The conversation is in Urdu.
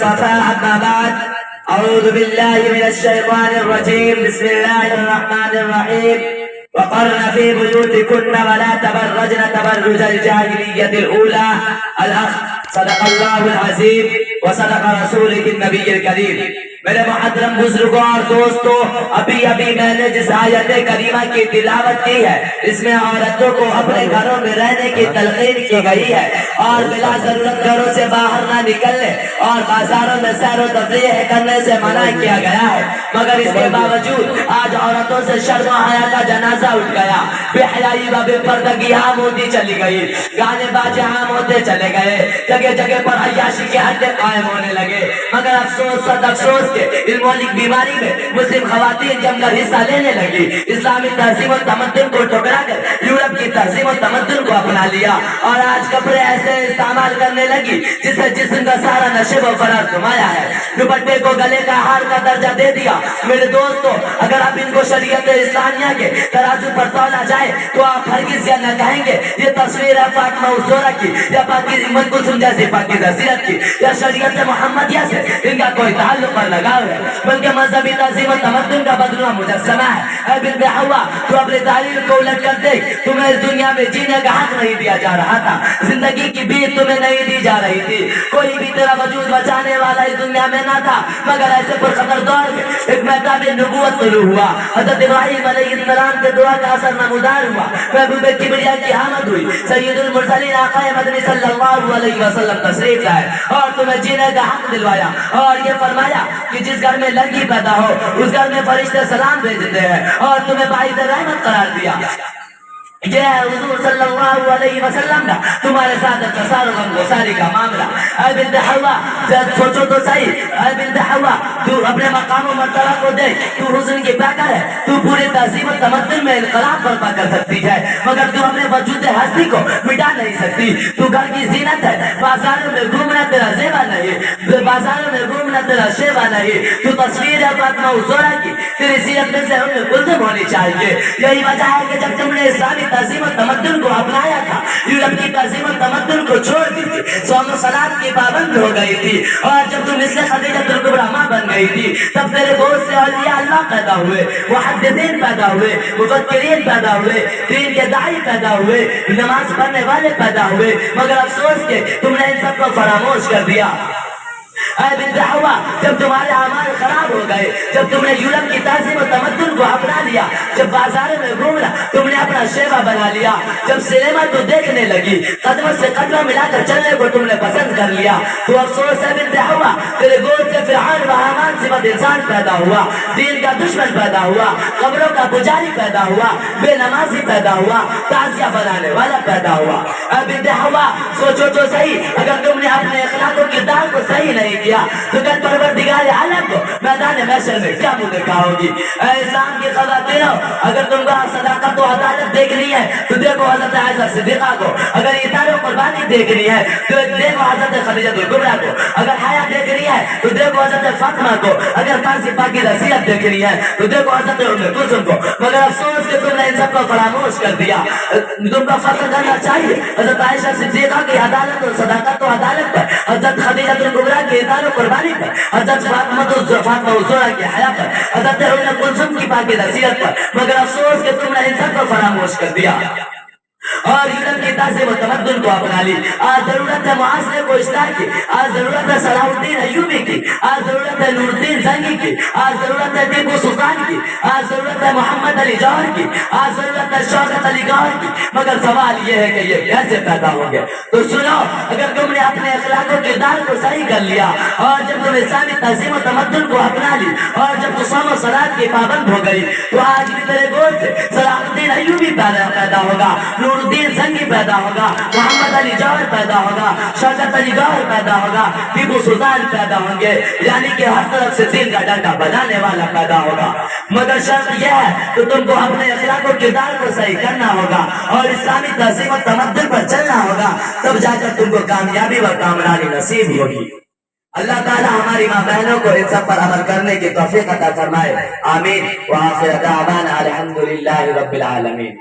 المصطفى أما بعد أعوذ بالله من الشيطان الرجيم بسم الله الرحمن الرحيم وقرن في بيوتكن ولا تبرجن تبرج الجاهلية الأولى الأخ صدق الله العظيم وصدق رسوله النبي الكريم میرے محترم بزرگوں اور دوستوں ابھی میں نے جس آیت کریمہ کی تلاوت کی ہے اس میں عورتوں کو اپنے گھروں میں رہنے کی تلقین کی گئی ہے اور بلا ضرورت گھروں سے باہر نہ نکلنے اور بازاروں میں سیر و تفریح کرنے سے منع کیا گیا ہے، مگر اس کے باوجود آج عورتوں سے شرم و حیا کا جنازہ اٹھ گیا، بے حیائی و بے پردگی عام ہوتی چلی گئی، گانے باجے عام ہوتے چلے گئے، جگہ جگہ پر عیاشی کے اڈے قائم ہونے لگے، مگر افسوس صد افسوس علمولک بیماری میں مسلم خواتین جم کر حصہ لینے لگی، اسلامی تہذیب و تمدن کو ٹکرا کر یورپ کی تہذیب و تمدن کو اپنا لیا اور آج کپڑے ایسے استعمال کرنے لگی جس سے جسم کا سارا نشیب و فراز گمایا ہے، دوپٹے کو گلے کا ہار کا درجہ دے دیا۔ میرے دوستو اگر آپ ان کو شریعت اسلامیہ کے ترازو پر تولا جائے تو آپ ہرگز یہ نہ کہیں گے یہ تصویر ہے فاطمہ الزہرا کی یا پاکی ام کلثوم جیسی پاکیزہ سیرت کی یا شریعت محمدیہ سے ان کا کوئی تعلق اور لگاؤ ہے، بلکہ مذہبی تہذیب و تمدن کا بدنما مجسمہ ہے۔ اے بنت حوا تو اپنے تعلیم کو الٹ کر دیکھ، تمہیں اس دنیا میں جینے کا حق نہیں دیا جا رہا تھا، زندگی کی بیت تمہیں نہیں دی جا رہی تھی، کوئی بھی تیرا وجود بچانے والا اس دنیا میں نہ تھا، مگر ایسے پر خطر دور میں ایک میدان نبوت طلوع ہوا، حضرت ابراہیم علیہ السلام کے دعا کا اثر نمودار ہوا، محبوب کبریا کی آمد ہوئی، سید المرسلین آقا مدنی صلی اللہ علیہ وسلم تشریف لائے اور تمہیں جینے کا حق دلوایا اور یہ فرمایا کہ جس گھر میں لڑکی پیدا ہو اس گھر میں فرشتے سلام بھیجتے ہیں اور تمہیں باعث رحمت قرار دیا۔ یہ ہے حضور صلی اللہ علیہ وسلم کا تمہارے ساتھ تصار و غمگساری کا معاملہ۔ اے بنت حوا سوچو تو صحیح، اے بنت حوا تو اپنے مقام و مرتبہ کو دیکھ، تو حسن کی پیکر ہے، تو پورے تہذیب و تمدن میں انقلاب برپا کر سکتی ہے، مگر تو اپنے وجود ہستی کو مٹا نہیں سکتی، تو گھر کی زینت ہے، بازاروں میں گھومنا تیرا زیبا نہیں، بازاروں میں گھومنا تیرا شیبا نہیں، تو تصویر ہے فاطمہ الزہرا کی، تیری سیرت میں سے ام کلثوم ہونی چاہیے۔ یہی وجہ ہے کہ جب تم نے اسلامی تہذیب و تمدن کو اپنایا تھا، یورپ کی تہذیب و تمدن کو چھوڑ دی تھی، صوم و صلاۃ کی پابند ہو گئی تھی، اور جب تم مثل خدیجہ الکبریٰ ماں بن گئی تھی تب تیرے بہت سے اولیاء اللہ پیدا ہوئے، محدثین پیدا ہوئے، مفکرین پیدا ہوئے، دین کے داعی پیدا ہوئے، نماز پڑھنے والے پیدا ہوئے، مگر افسوس کہ تم نے ان سب کو فراموش کر دیا۔ اے بنت حوا جب تمہارے اعمال خراب ہو گئے، جب تم نے یورپ کی تہذیب و تمدن کو اپنا لیا، جب بازاروں میں گھومنا تم نے اپنا شیوا بنا لیا، جب سینما تو دیکھنے لگی، قدموں سے قدمہ ملا کر چلنے کو تم نے پسند کر لیا، تو افسوس ہے بنت حوا تیرے گود سے فرعون و حامان صفت انسان پیدا ہوا، دین کا دشمن پیدا ہوا، قبروں کا پجاری پیدا ہوا، بے نمازی پیدا ہوا، تعزیہ بنانے والا پیدا ہوا۔ اے بنت حوا سوچو تو صحیح، اگر تم نے اپنے اخلاق و کردار کو صحیح نہیں کیا تو کل پروردگار عالم کو میدان محشر میں کیا منہ دکھاؤ گی؟ اے اسلام کی خواتینوں اگر تم کو صداقت و عدالت دیکھنی ہے تو دیکھو حضرت عائشہ صدیقہ کو، اگر اطاعت و قربانی دیکھنی ہے تو دیکھو حضرت خدیجہ الکبریٰ کو، اگر حیا دیکھنی ہے تو دیکھو حضرت فاطمہ کو، اگر پاسی پاکیزہ سیرت دیکھنی ہے تو دیکھو حضرت ام کلثوم کو، مگر افسوس کہ تم نے ان سب کو فراموش کر دیا۔ تم کو فخر کرنا چاہیے حضرت عائشہ صدیقہ کی عدالت و صداقت و عدالت پر، حضرت خدیجہ الکبریٰ کی اطاعت و قربانی پر، حضرت فاطمہ الزہرا کی حیا پر، حضرت ام کلثوم کی پاکیزہ سیرت پر، مگر افسوس کہ تم نے ان سب کو فراموش کر دیا اور یورپ کی تہذیب و تمدن کو اپنا لی۔ آج ضرورت ہے معاشرے کو اصلاح کی، آج ضرورت ہے صلاح الدین ایوبی کی، آج ضرورت ہے نور الدین زنگی کی، آج ضرورت ہے ٹیپو سلطان کی، آج ضرورت ہے محمد علی جوہر کی، آج ضرورت ہے شوکت علی گوہر کی، مگر سوال یہ ہے کہ یہ کیسے پیدا ہوں گے؟ تو سنو، اگر تم نے اپنے اخلاق و کردار کو صحیح کر لیا اور جب تم اسلامی تہذیب و تمدن کو اپنا لی اور جب تو صوم و صلاۃ کی پابند ہو گئی تو آج بھی تیرے گود سے صلاح الدین ایوبی پیدا ہوگا، نور الدین زنگی پیدا ہوگا، محمد علی جوہر پیدا ہوگا، شوکت علی گوہر پیدا ہوگا، ٹیپو سلطان پیدا ہوں گے، یعنی کہ ہر طرف سے دین کا ڈنڈا بجانے والا پیدا ہوگا، مگر شرط یہ ہے کہ تم کو اپنے اخلاق و کردار کو صحیح کرنا ہوگا اور اسلامی تہذیب و تمدن پر چلنا ہوگا، تب جا کر تم کو کامیابی و کامرانی نصیب ہوگی۔ اللہ تعالی ہماری ماں بہنوں کو ان سب پر عمل کرنے کی توفیق عطا فرمائے، آمین۔ وآخر دعوانا الحمدللہ رب العالمین۔